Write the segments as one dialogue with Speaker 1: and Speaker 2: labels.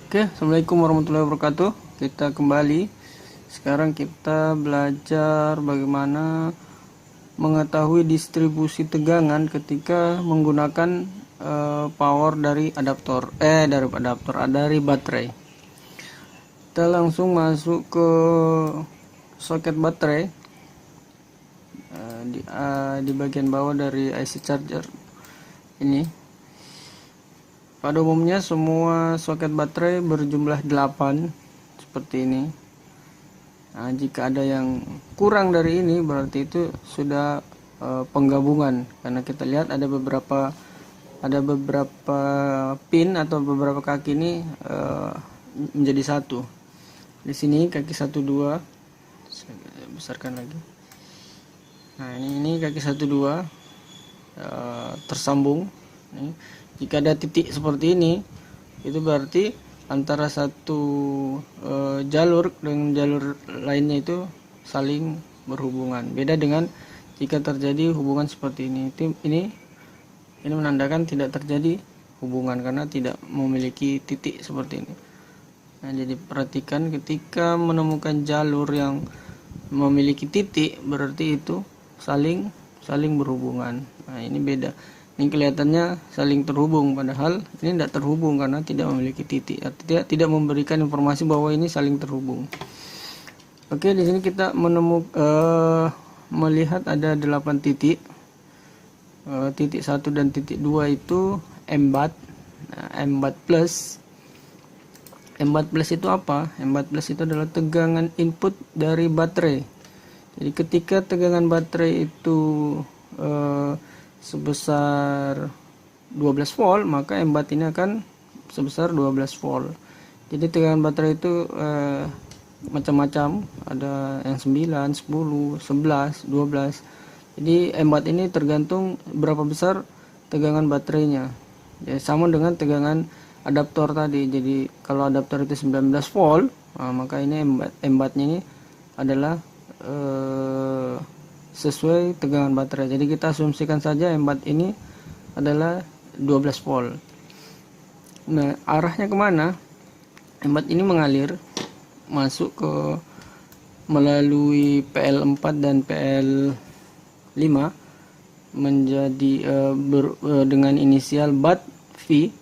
Speaker 1: Oke, assalamualaikum warahmatullahi wabarakatuh. Kita kembali. Sekarang kita belajar bagaimana mengetahui distribusi tegangan ketika menggunakan power dari dari baterai. Kita langsung masuk ke soket baterai di bagian bawah dari IC charger ini. Pada umumnya semua soket baterai berjumlah 8 seperti ini. Nah, jika ada yang kurang dari ini berarti itu sudah penggabungan, karena kita lihat ada beberapa pin atau beberapa kaki ini menjadi satu. Di sini kaki 1 2, saya besarkan lagi. Nah, ini kaki 1 2 tersambung. Jika ada titik seperti ini, itu berarti antara satu jalur dengan jalur lainnya itu saling berhubungan. Beda dengan jika terjadi hubungan seperti ini. Ini menandakan tidak terjadi hubungan karena tidak memiliki titik seperti ini. Nah, jadi perhatikan ketika menemukan jalur yang memiliki titik berarti itu saling berhubungan. Nah, ini beda. Ini kelihatannya saling terhubung, padahal ini tidak terhubung karena tidak memiliki titik. Artinya tidak memberikan informasi bahwa ini saling terhubung. Oke, di sini kita melihat ada 8 titik. Titik 1 dan titik 2 itu embat. Nah, embat plus. Embat plus itu apa? Embat plus itu adalah tegangan input dari baterai. Jadi ketika tegangan baterai itu sebesar 12 volt, maka embat ini akan sebesar 12 volt. Jadi tegangan baterai itu macam-macam, ada yang 9, 10, 11, 12. Jadi embat ini tergantung berapa besar tegangan baterainya. Ya, sama dengan tegangan adaptor tadi. Jadi kalau adaptor itu 19 volt, maka ini embatnya ini adalah sesuai tegangan baterai. Jadi kita asumsikan saja embat ini adalah 12 volt. Nah, arahnya kemana? Embat ini mengalir masuk ke melalui PL4 dan PL5 menjadi dengan inisial BAT V.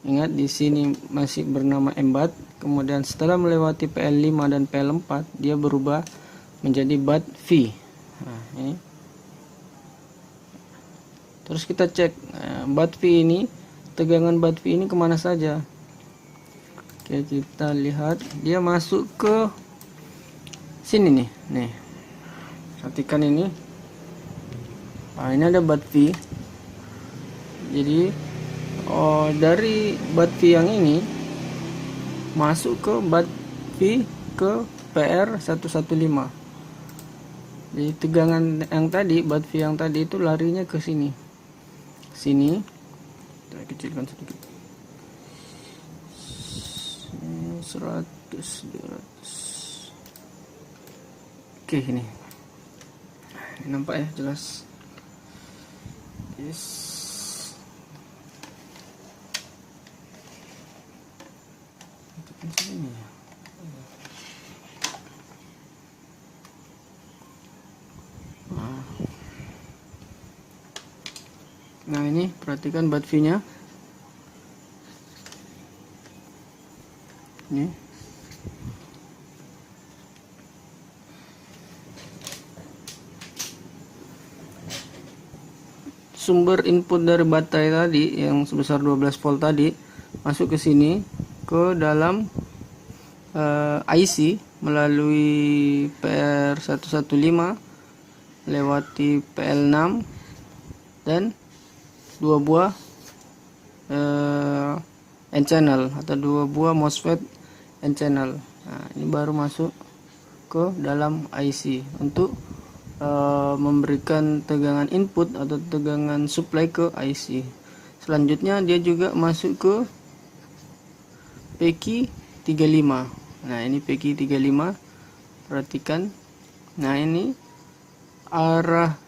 Speaker 1: Ingat di sini masih bernama embat. Kemudian setelah melewati PL5 dan PL4 dia berubah menjadi BAT V. Nah, ini. Terus kita cek BAT V ini, tegangan BAT V ini kemana saja. Oke, kita lihat dia masuk ke sini nih. Perhatikan ini. Nah, ini ada BAT V. Jadi dari BAT V yang ini masuk ke BAT V ke PR115. Jadi tegangan yang tadi, BAT V yang tadi itu larinya ke sini. Kita kecilkan sedikit. 100, 200. Oke, ini nampak ya, jelas. Yes. Sini ya. Nah, ini perhatikan BAT V-nya. Ini. Sumber input dari baterai tadi yang sebesar 12 volt tadi masuk ke sini ke dalam IC melalui PR115 lewati PL6 dan 2 buah N-channel atau 2 buah MOSFET N-channel. Nah, ini baru masuk ke dalam IC untuk memberikan tegangan input atau tegangan supply ke IC. Selanjutnya dia juga masuk ke PQ35. Nah, ini PQ35. Perhatikan. Nah, ini arah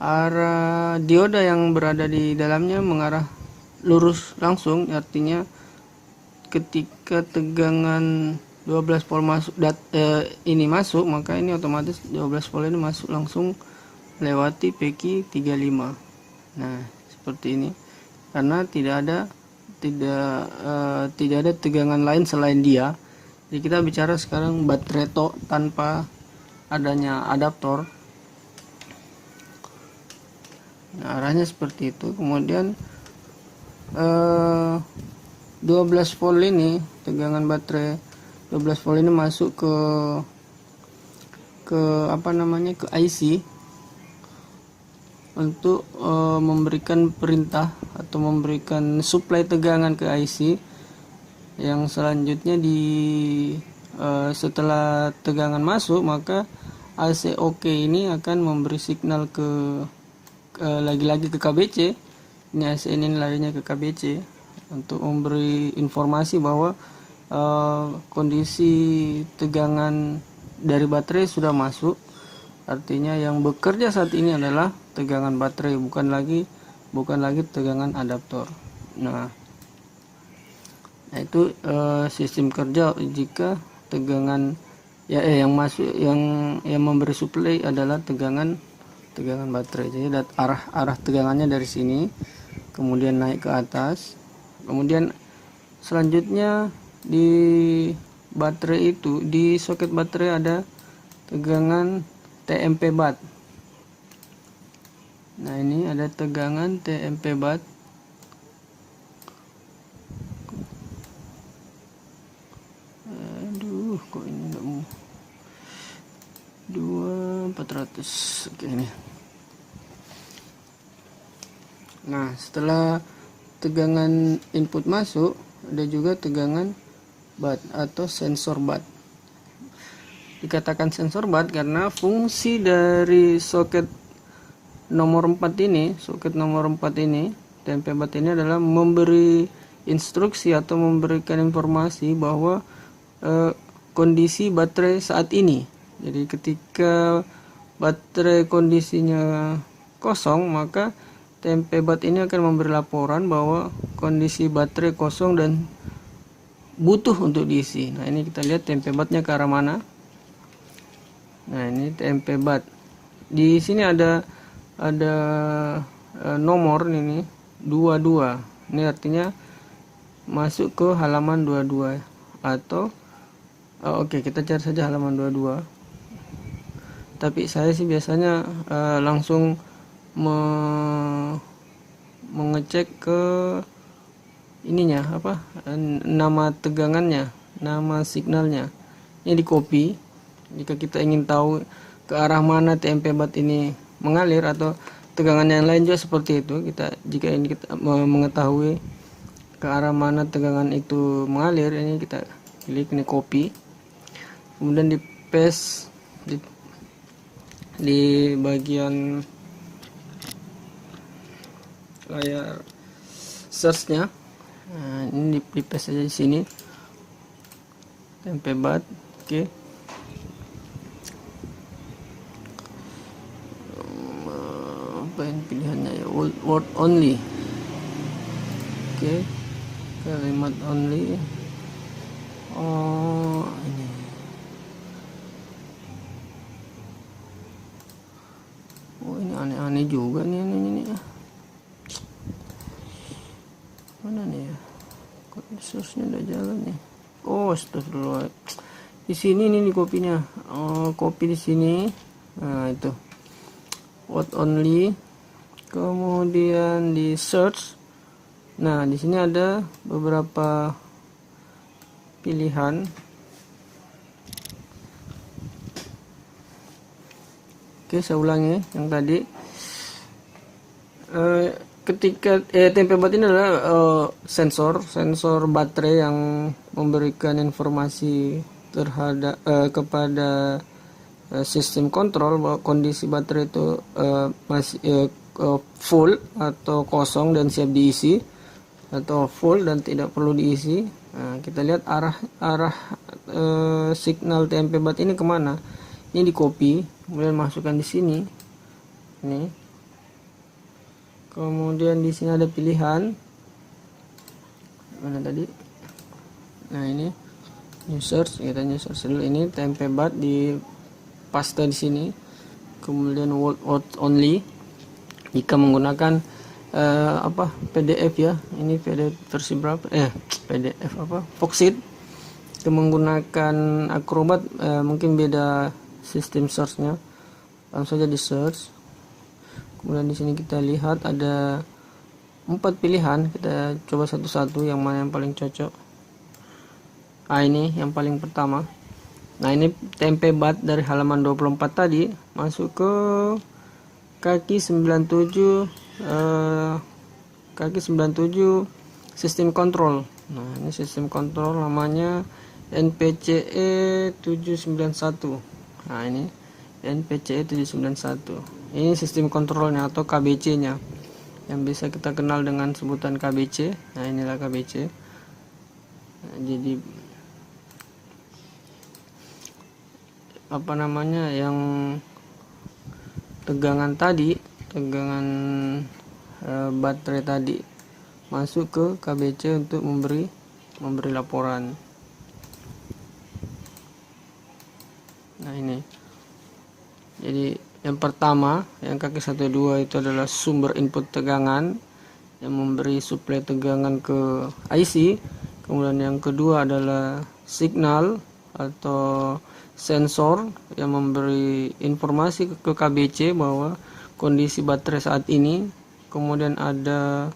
Speaker 1: arah dioda yang berada di dalamnya mengarah lurus langsung, artinya ketika tegangan 12 volt masuk ini masuk, maka ini otomatis 12 volt ini masuk langsung lewati PQ 35. Nah, seperti ini. Karena tidak ada tegangan lain selain dia. Jadi kita bicara sekarang baterai tanpa adanya adaptor. Nah, arahnya seperti itu. Kemudian 12 volt ini, tegangan baterai 12 volt ini masuk ke ke IC untuk memberikan perintah atau memberikan suplai tegangan ke IC, yang selanjutnya setelah tegangan masuk, maka AC OK ini akan memberi signal lagi-lagi ke KBC. Ini AC ini larinya ke KBC untuk memberi informasi bahwa kondisi tegangan dari baterai sudah masuk. Artinya yang bekerja saat ini adalah tegangan baterai, bukan lagi tegangan adaptor. Nah itu sistem kerja jika tegangan yang masuk, yang memberi suplai adalah tegangan baterai. Jadi arah tegangannya dari sini, kemudian naik ke atas, kemudian selanjutnya di baterai itu, di soket baterai ada tegangan TMP bat. Nah, ini ada tegangan TMP bat. Aduh, kok ini enggak mau. 2400. Oke, ini. Nah, setelah tegangan input masuk, ada juga tegangan bat atau sensor bat. Dikatakan sensor bat karena fungsi dari soket nomor 4 ini, TMP bat ini adalah memberi instruksi atau memberikan informasi bahwa kondisi baterai saat ini. Jadi ketika baterai kondisinya kosong, maka TMP bat ini akan memberi laporan bahwa kondisi baterai kosong dan butuh untuk diisi. Nah, ini kita lihat TMP batnya ke arah mana. Nah, ini TMP bat. Di sini ada nomor ini 22. Ini artinya masuk ke halaman 22 atau oke, kita cari saja halaman 22. Tapi saya sih biasanya langsung mengecek ke ininya, nama tegangannya, nama signalnya. Ini di copy. Jika kita ingin tahu ke arah mana TMP bat ini mengalir atau tegangan yang lain juga seperti itu, jika ini kita mengetahui ke arah mana tegangan itu mengalir, ini kita klik, ini copy, kemudian di paste di bagian layar search-nya. Nah, ini di paste saja di sini TMP bat. Oke. Apa yang pilihannya ya, word only. Oke, kalimat only. Oh, ini. Oh, ini aneh-aneh juga nih ini. Mana nih ya? Kok search-nya udah jalan nih? Oh, astagfirullah. Di sini nih kopinya. Oh, kopi di sini. Nah, itu. Word only. Kemudian di search. Nah, di sini ada beberapa pilihan. Oke, saya ulangi yang tadi. Ketika TMP bat ini adalah sensor baterai yang memberikan informasi terhadap kepada sistem kontrol bahwa kondisi baterai itu masih full atau kosong dan siap diisi, atau full dan tidak perlu diisi. Nah, kita lihat arah signal TMP bat ini kemana. Ini di copy, kemudian masukkan di sini. Ini. Kemudian di sini ada pilihan. mana tadi? Nah ini new search, kita new search dulu. Ini TMP-BAT di paste di sini, kemudian word only jika menggunakan PDF ya. Ini PDF versi berapa? PDF Foxit. Jika menggunakan Acrobat mungkin beda sistem searchnya. Langsung saja di search. Kemudian di sini kita lihat ada 4 pilihan. Kita coba satu-satu yang mana yang paling cocok. Ini yang paling pertama. Nah ini TMP-BAT dari halaman 24 tadi masuk ke kaki 97 sistem kontrol. Nah ini sistem kontrol namanya NPCE 791. Nah ini NPCE 791. Ini sistem kontrolnya atau KBC nya yang bisa kita kenal dengan sebutan KBC. Nah inilah KBC. Nah, jadi yang tegangan baterai tadi masuk ke KBC untuk memberi laporan. Nah ini jadi yang pertama, yang kaki 12 itu adalah sumber input tegangan yang memberi suplai tegangan ke IC. Kemudian yang kedua adalah signal atau sensor yang memberi informasi ke KBC bahwa kondisi baterai saat ini. Kemudian ada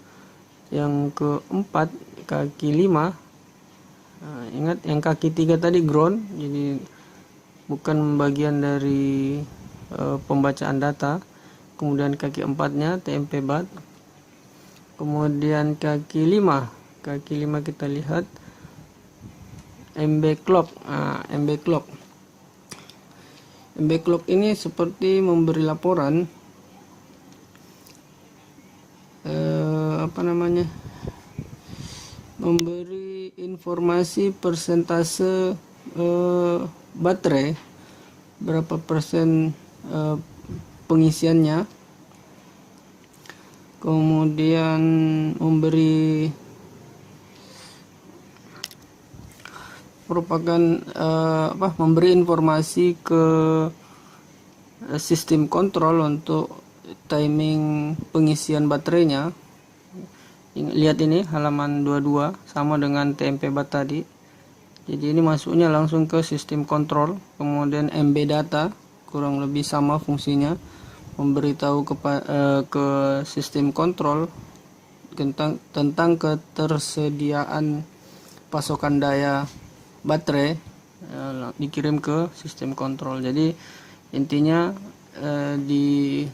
Speaker 1: yang keempat, kaki 5. Nah, ingat yang kaki 3 tadi ground, jadi bukan bagian dari pembacaan data. Kemudian kaki 4-nya TMP-BAT. Kemudian kaki 5 kita lihat MB clock. MB clock ini seperti memberi laporan memberi informasi persentase baterai, berapa persen pengisiannya, kemudian memberi informasi ke sistem kontrol untuk timing pengisian baterainya. Lihat ini halaman 22 sama dengan TMP-BAT tadi. Jadi ini masuknya langsung ke sistem kontrol. Kemudian MB data kurang lebih sama fungsinya, memberitahu ke sistem kontrol tentang ketersediaan pasokan daya baterai, dikirim ke sistem kontrol. Jadi intinya di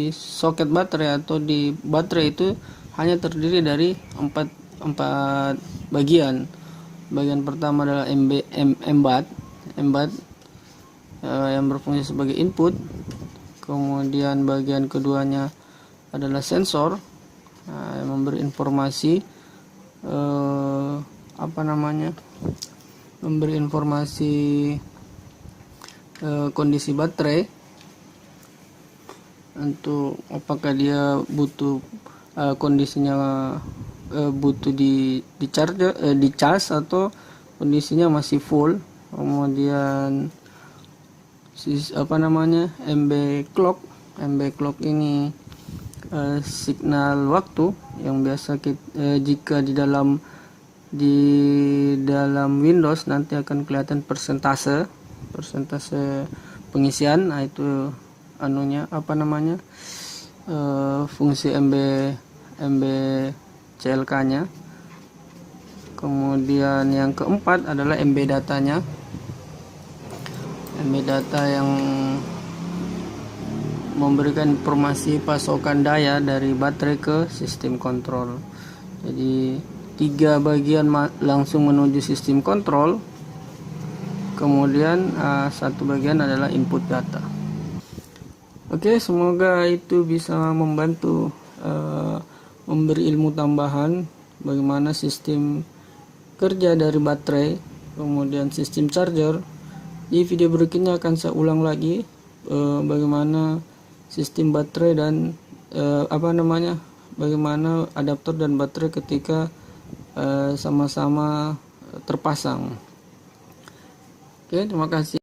Speaker 1: soket baterai atau di baterai itu hanya terdiri dari empat bagian. Bagian pertama adalah MBAT yang berfungsi sebagai input. Kemudian bagian keduanya adalah sensor yang memberi informasi kondisi baterai untuk apakah dia butuh kondisinya butuh di charge atau kondisinya masih full. Kemudian MB clock ini signal waktu yang biasa jika di dalam Windows nanti akan kelihatan persentase pengisian. Nah itu fungsi MB CLK nya. Kemudian yang keempat adalah MB datanya. MB data yang memberikan informasi pasokan daya dari baterai ke sistem kontrol. Jadi 3 bagian langsung menuju sistem kontrol, kemudian 1 bagian adalah input data. Oke, semoga itu bisa membantu memberi ilmu tambahan bagaimana sistem kerja dari baterai, kemudian sistem charger. Di video berikutnya akan saya ulang lagi bagaimana sistem baterai dan bagaimana adaptor dan baterai ketika sama-sama terpasang. Oke, terima kasih.